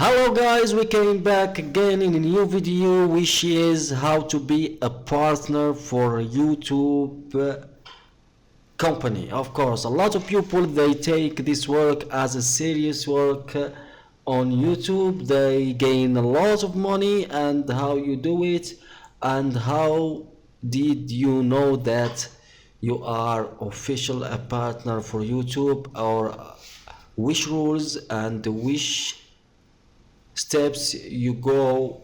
Hello guys, we came back again in a new video which is how to be a partner for a YouTube company. Of course, a lot of people they take this work as a serious work on YouTube. They gain a lot of money, and how you do it, and how did you know that you are official a partner for YouTube, or which rules and which steps you go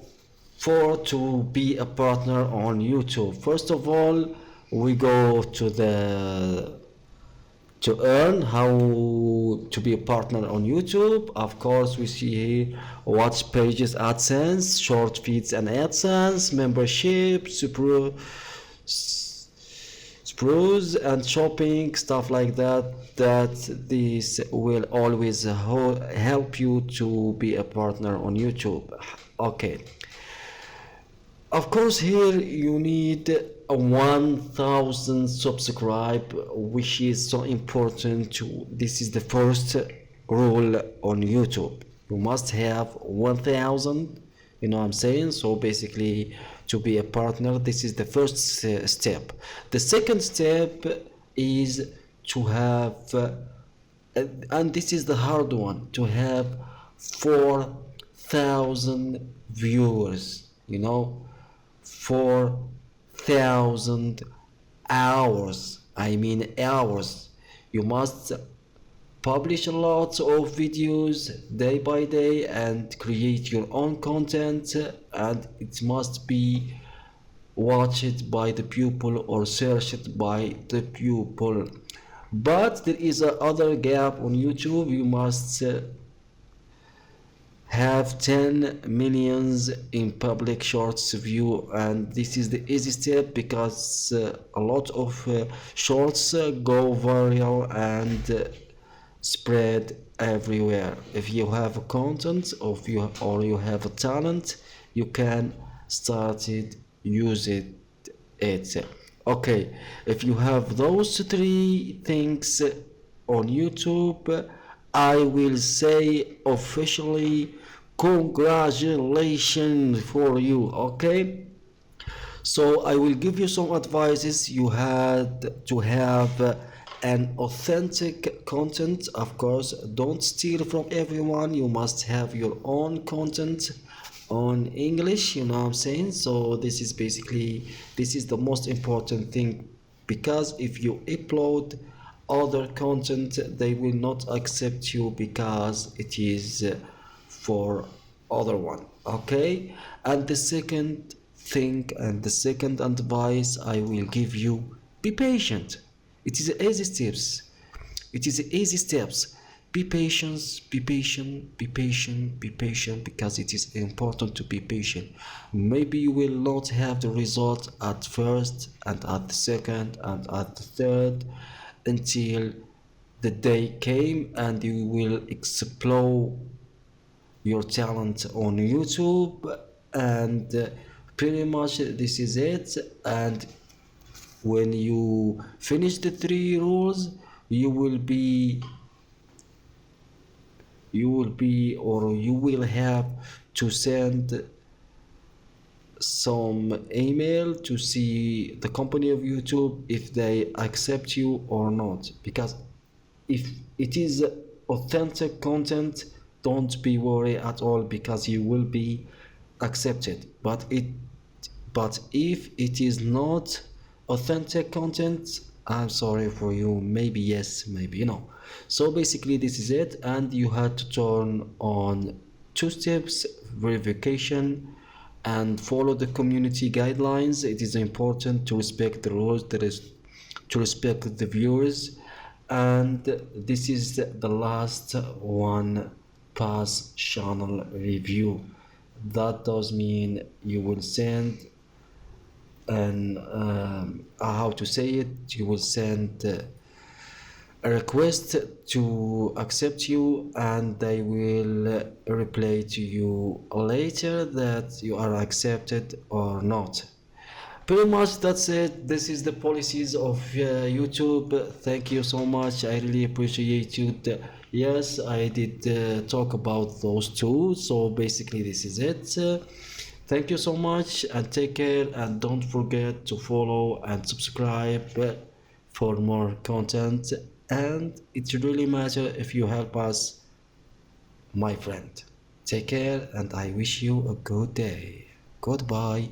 for to be a partner on YouTube. First of all, we go to earn how to be a partner on YouTube. Of course, we see here watch pages, AdSense, short feeds and AdSense, membership, sprues and shopping, stuff like that. That this will always help you to be a partner on YouTube. Okay, of course here you need a 1000 subscribe, which is so important to this is the first rule on YouTube. You must have 1000, you know what I'm saying? So basically, to be a partner, this is the first step. The second step is to have and this is the hard one, to have 4000 viewers, 4000 hours, I mean hours. You must publish a lot of videos day by day and create your own content, and it must be watched by the people or searched by the people. But there is a other gap on YouTube. You must have 10 millions in public shorts view, and this is the easy step because a lot of shorts go viral and spread everywhere. If you have a content or you have a talent, you can start it, use it. Okay, if you have those three things on YouTube, I will say officially congratulations for you. Okay, so I will give you some advices. You had to have an authentic content. Of course, don't steal from everyone. You must have your own content on English, you know what I'm saying? So this is the most important thing, because if you upload other content, they will not accept you because it is for other one. Okay, and the second thing and the second advice I will give you: be patient. It is easy steps. Be patient, because it is important to be patient. Maybe you will not have the result at first and at the second and at the third, until the day came and you will explore your talent on YouTube, and pretty much this is it. And when you finish the three rules, you will have to send some email to see the company of YouTube if they accept you or not. Because if it is authentic content, don't be worried at all, because you will be accepted. But if it is not authentic content, I'm sorry for you, maybe yes, maybe no. So basically this is it, and you had to turn on two steps verification and follow the community guidelines. It is important to respect the rules, that is to respect the viewers. And this is the last one: pass channel review. That does mean you will send and how to say it, you will send a request to accept you, and they will reply to you later that you are accepted or not. Pretty much that's it. This is the policies of YouTube. Thank you so much. I really appreciate you. Yes, I did talk about those two. So basically, this is it. Thank you so much and take care. And don't forget to follow and subscribe for more content. And it really matters if you help us, my friend. Take care and I wish you a good day. Goodbye.